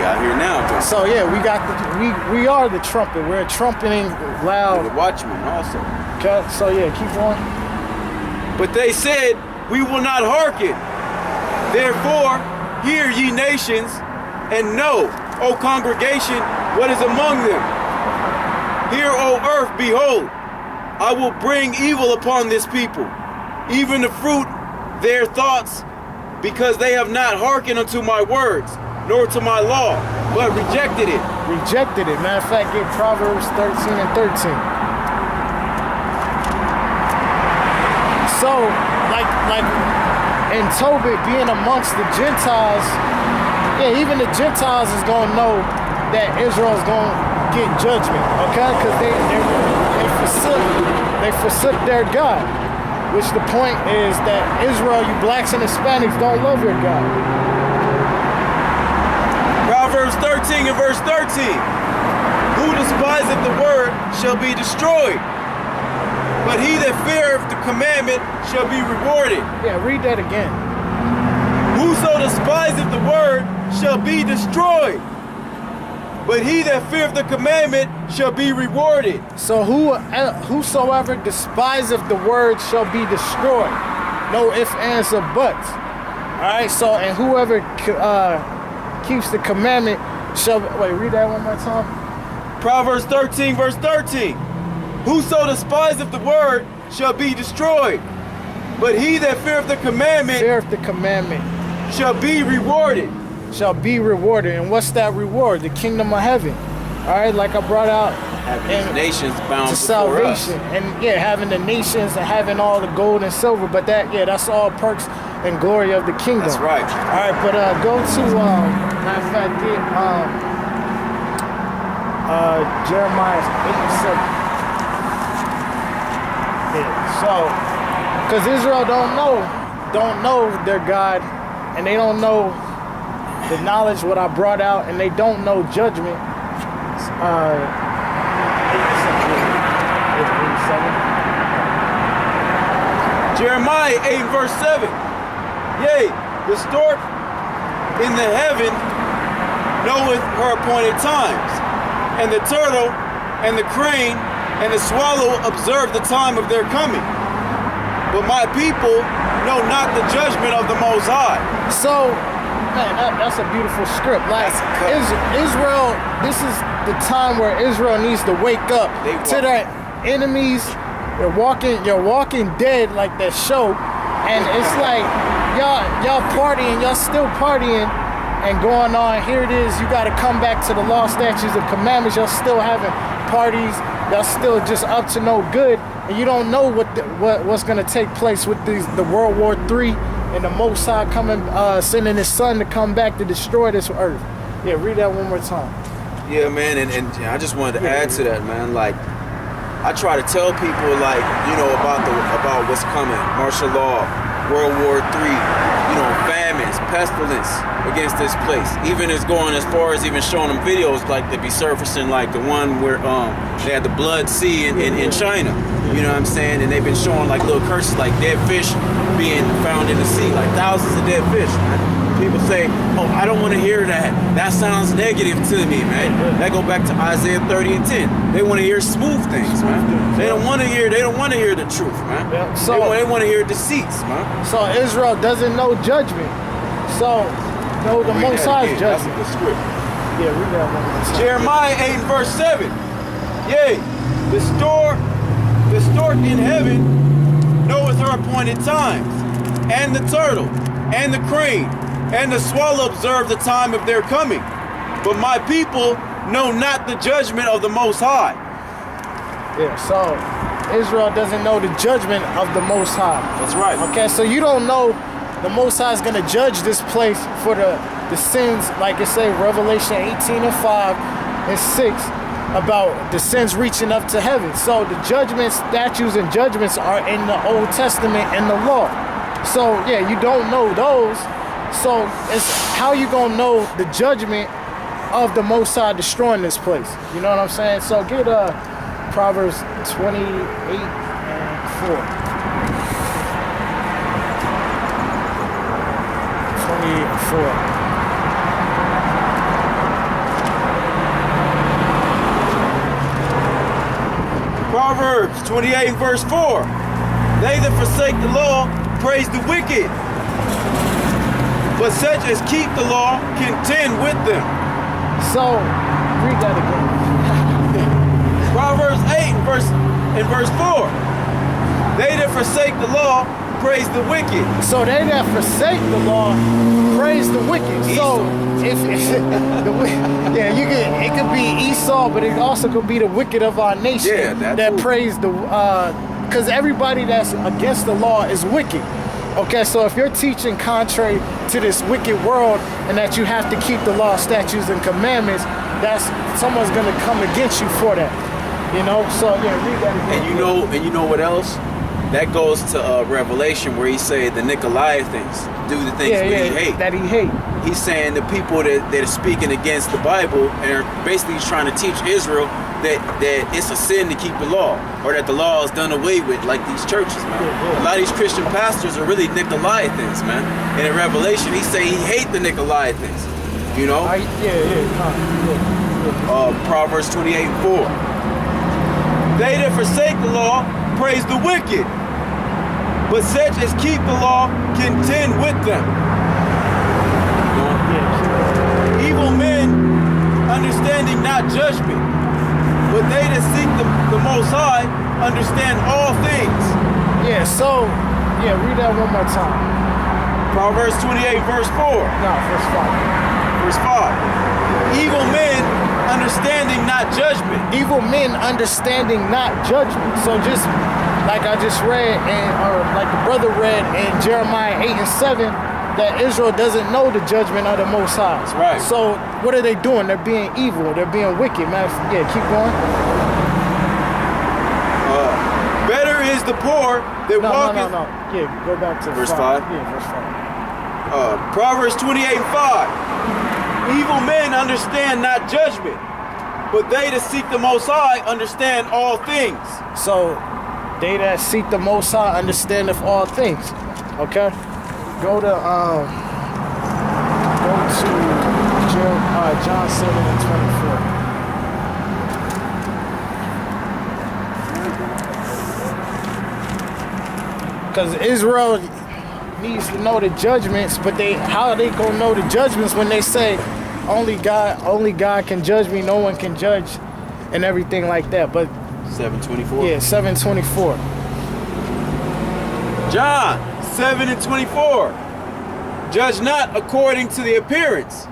We out here now. Bro. So yeah, we are the trumpet. We're trumpeting loud. The watchmen also. Okay, so yeah, keep going. But they said, we will not hearken. Therefore, hear ye nations, and know, O congregation, what is among them. Hear, O earth, behold, I will bring evil upon this people, even the fruit their thoughts, because they have not hearkened unto my words, nor to my law, but rejected it. Rejected it. Matter of fact, get Proverbs 13 and 13. So, like in Tobit being amongst the Gentiles, yeah, even the Gentiles is gonna know that Israel is gonna get judgment, okay? Because they forsook their God. Which the point is that Israel, you blacks and Hispanics, don't love your God. Proverbs 13 and verse 13. Who despiseth the word shall be destroyed, but he that feareth the commandment shall be rewarded. Yeah, read that again. Whoso despiseth the word shall be destroyed, but he that feareth the commandment shall be rewarded. So whosoever despiseth the word shall be destroyed. No ifs, ands, or buts. Alright, so and whoever keeps the commandment shall... Wait, read that one more time. Proverbs 13 verse 13. Whoso despiseth the word shall be destroyed, but he that feareth the commandment shall be rewarded. Shall be rewarded. And what's that reward? The kingdom of heaven. All right, like I brought out, having the nations bound to salvation, and yeah, having the nations and having all the gold and silver. But that's all perks and glory of the kingdom. That's right. All right, but go to matter of fact, Jeremiah 8:7. Yeah, so because Israel don't know their God, and they don't know the knowledge what I brought out, and they don't know judgment. Jeremiah 8 verse 7. Yea, the stork in the heaven knoweth her appointed times, and the turtle and the crane and the swallow observe the time of their coming. But my people know not the judgment of the Most High. So, man, that's a beautiful script. Like Israel, this is the time where Israel needs to wake up to their enemies. You're walking dead like that show, and it's like y'all partying, y'all still partying and going on. Here it is. You got to come back to the law, statutes, and commandments. Y'all still having parties. Y'all still just up to no good, and you don't know what's gonna take place with the World War III. And the Most High coming, sending his son to come back to destroy this earth. Yeah, read that one more time. Yeah, man, and I just wanted to add to that, man. Like, I try to tell people, like, about what's coming. Martial law, World War III, famines, pestilence against this place. Even it's going as far as even showing them videos, like they be surfacing, like the one where they had the Blood Sea in China. You know what I'm saying? And they've been showing like little curses, like dead fish being found in the sea, like thousands of dead fish, man. People say, oh, I don't want to hear that. That sounds negative to me, man. That go back to Isaiah 30 and 10. They want to hear smooth things, man. They don't want to hear the truth, man. Yeah. So they want to hear deceits, man. So Israel doesn't know judgment. So know the Most High's judgment. That's the script. Yeah, read that one. Jeremiah 8 and verse 7. Yea, the stork in heaven knoweth her appointed times, and the turtle, and the crane, and the swallow observe the time of their coming. But my people know not the judgment of the Most High. Yeah, so Israel doesn't know the judgment of the Most High. That's right. Okay, so you don't know the Most High is going to judge this place for the sins, like it say Revelation 18 and 5 and 6, about the sins reaching up to heaven. So the judgments, statutes, and judgments are in the Old Testament and the law. So yeah, you don't know those. So it's how you gonna know the judgment of the Most High destroying this place? You know what I'm saying? So get Proverbs 28 and 4. 28 and 4. Proverbs 28 verse 4. They that forsake the law praise the wicked, but such as keep the law contend with them. So, read that again. Proverbs 8 and verse 4. They that forsake the law praise the wicked. So they that forsake the law praise the wicked. So if you can, it could be Esau, but it also could be the wicked of our nation that praise the because everybody that's against the law is wicked. Okay, so if you're teaching contrary to this wicked world and that you have to keep the law, statutes, and commandments, that's someone's gonna come against you for that. You know, so yeah, read that again. And you know what else? That goes to Revelation, where he say the Nicolaitans do the things that he hate. That he hate. He's saying the people that are speaking against the Bible and are basically trying to teach Israel that it's a sin to keep the law, or that the law is done away with, like these churches, man. A lot of these Christian pastors are really Nicolaitans, man. And in Revelation, he say he hate the Nicolaitans. You know? Proverbs 28 and 4. They that forsake the law praise the wicked, but such as keep the law contend with them. Evil men understanding not judgment, but they that seek the Most High understand all things. Yeah, so, read that one more time. Proverbs 28 verse 4. No, verse 5. Verse 5. Evil men understanding not judgment. Evil men understanding not judgment. So just like I just read, or like the brother read in Jeremiah 8 and 7, that Israel doesn't know the judgment of the Most High. That's right. So what are they doing? They're being evil. They're being wicked. Man, keep going. Better is the poor that walketh. No. Yeah, go back to verse 5. Yeah, verse 5. Proverbs 28 and 5. Evil men understand not judgment, but they that seek the Most High understand all things. So, they that seek the Most High understandeth all things. Okay? Go to John 7 and 24. Because Israel needs to know the judgments, but how they gonna know the judgments when they say only God can judge me, no one can judge, and everything like that. But 7:24. Yeah, 7:24. John 7 and 24. Judge not according to the appearance,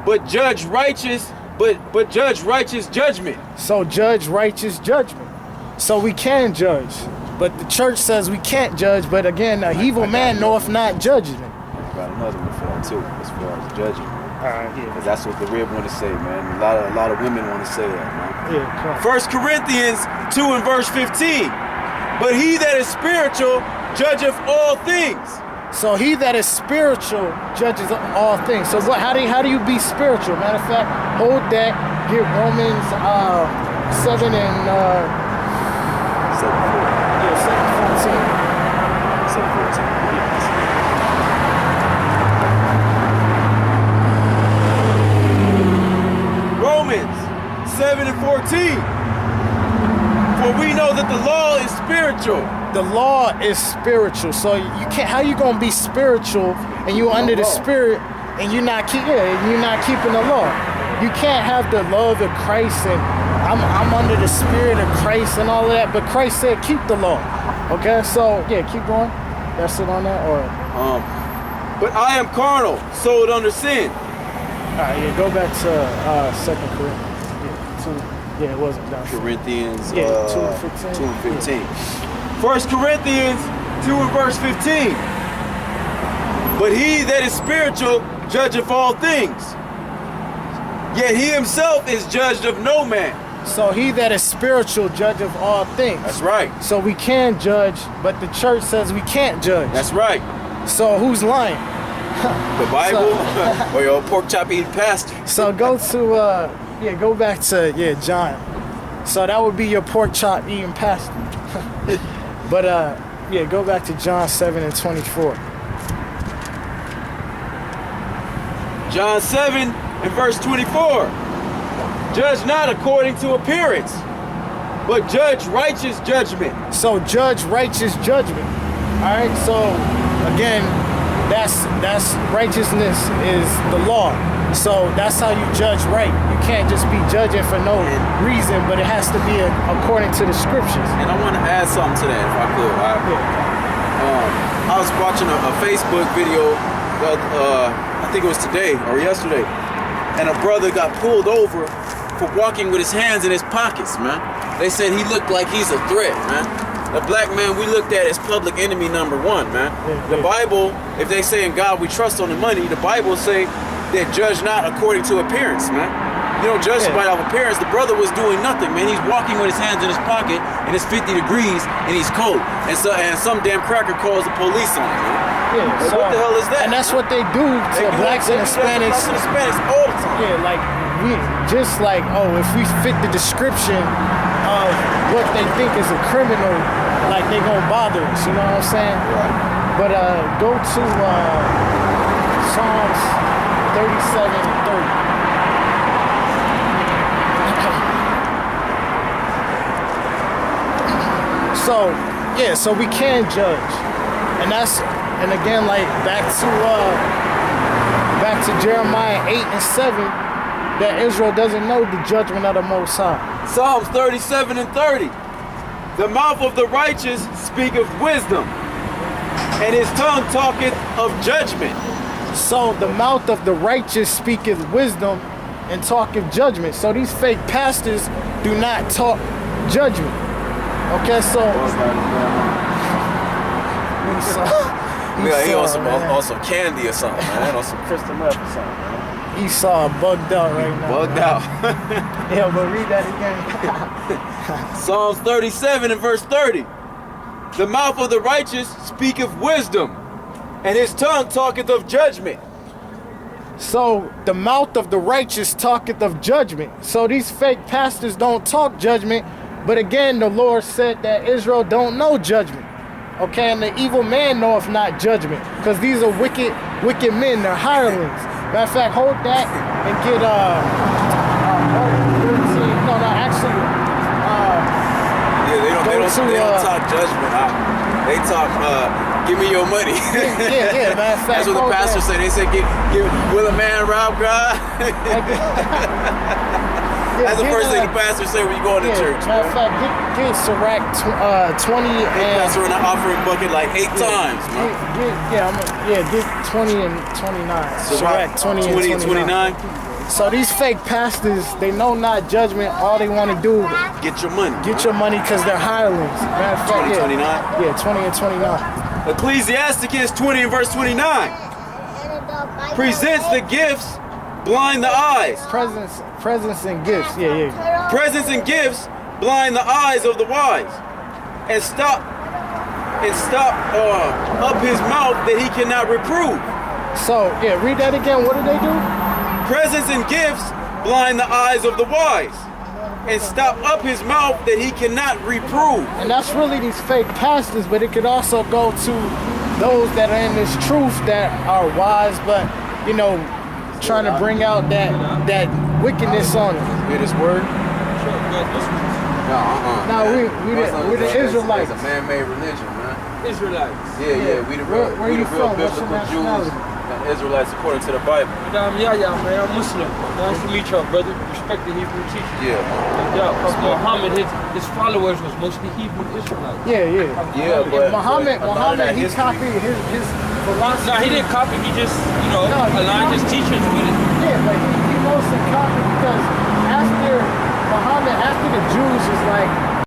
but judge righteous, but judge righteous judgment. So judge righteous judgment. So we can judge. But the church says we can't judge, but again, an evil man knoweth not judgment. I got another one for that too, as far as judging. Yeah. Because that's what the rib want to say, man. A lot of women want to say that, man. Yeah, 1 Corinthians 2 and verse 15. But he that is spiritual judgeth all things. So he that is spiritual judges all things. So how do you be spiritual? Matter of fact, hold that. Get Romans 7 and 7:14. 7:14. Romans 7 and 14. For we know that the law is spiritual. The law is spiritual. So you can't. How you gonna be spiritual and you under the Spirit and you're not keeping the law? You can't have the love of Christ and I'm under the Spirit of Christ and all of that. But Christ said keep the law. Okay, so keep going. That's it on that, or but I am carnal, sold under sin. All right, go back to 2 Corinthians. It wasn't that. Corinthians 2 and 15. 2 and 15. 1 Corinthians 2 and verse 15. But he that is spiritual judgeth all things, yet he himself is judged of no man. So he that is spiritual judgeth all things. That's right. So we can judge, but the church says we can't judge. That's right. So who's lying? The Bible or your pork chop eating pastor? So go to go back to John. So that would be your pork chop eating pastor. But go back to John 7 and 24. John 7 and verse 24. Judge not according to appearance, but judge righteous judgment. So judge righteous judgment. All right. So again, that's righteousness is the law. So that's how you judge right. You can't just be judging for no reason, but it has to be according to the scriptures. And I want to add something to that, if I could. I was watching a Facebook video, I think it was today or yesterday, and a brother got pulled over for walking with his hands in his pockets, man. They said he looked like he's a threat, man. The black man we looked at as public enemy number one, man. The Bible, if they say in God we trust on the money, the Bible say that judge not according to appearance, man. You don't judge somebody off appearance. The brother was doing nothing, man. He's walking with his hands in his pocket, and it's 50 degrees, and he's cold. And some damn cracker calls the police on him, man. Yeah, like, what the hell is that? And that's what they do to blacks and Hispanics. Blacks and Hispanics all the time. Yeah, like we just like, if we fit the description of what they think is a criminal, like they gonna bother us. You know what I'm saying? Right. But go to Psalms 37 and 30. So we can judge, and again, like back to Jeremiah 8 and 7, that Israel doesn't know the judgment of the Most High. Psalms 37 and 30. The mouth of the righteous speaketh wisdom, and his tongue talketh of judgment. So the mouth of the righteous speaketh wisdom and talketh judgment. So these fake pastors do not talk judgment. Okay, so he on some candy or something, man. On some crystal meth or something, man. Esau bugged out right now. Bugged out. Yeah, but read that again. Psalms 37 and verse 30. The mouth of the righteous speaketh wisdom, and his tongue talketh of judgment. So the mouth of the righteous talketh of judgment. So these fake pastors don't talk judgment. But again, the Lord said that Israel don't know judgment. Okay, and the evil man knoweth not judgment. Because these are wicked men, they're hirelings. Matter of fact, hold that and get they don't talk judgment. They talk give me your money. yeah, matter of fact. That's what the pastor said. They said will a man rob God? That's the first thing the pastor said when you go into church. Matter of fact, get Sirach 20 and... Pastor in the offering bucket like 8 times, man. Get 20 and 29. Sirach 20 and 29. So these fake pastors, they know not judgment. All they want to do... Get your money. Get your money because they're hirelings. Matter of fact, 29? Yeah, 20 and 29. Ecclesiasticus 20 and verse 29. Presents the gifts, blind the eyes. Presents and gifts. Yeah. Presents and gifts blind the eyes of the wise, and stop up his mouth that he cannot reprove. So read that again. What do they do? Presents and gifts blind the eyes of the wise, and stop up his mouth that he cannot reprove. And that's really these fake pastors, but it could also go to those that are in this truth that are wise, but trying to bring out that wickedness on it. Hear this word? No, we're the Israelites. It's a man-made religion, man. Israelites. Yeah, we the real biblical Jews and Israelites according to the Bible. I'm Muslim. Nice to meet y'all, brother. Respect the Hebrew teachers. Yeah. Because Muhammad, his followers was mostly Hebrew Israelites. Yeah, but Muhammad, he copied his philosophy. No, he didn't copy. He just, aligned his teachings with it. Yeah, but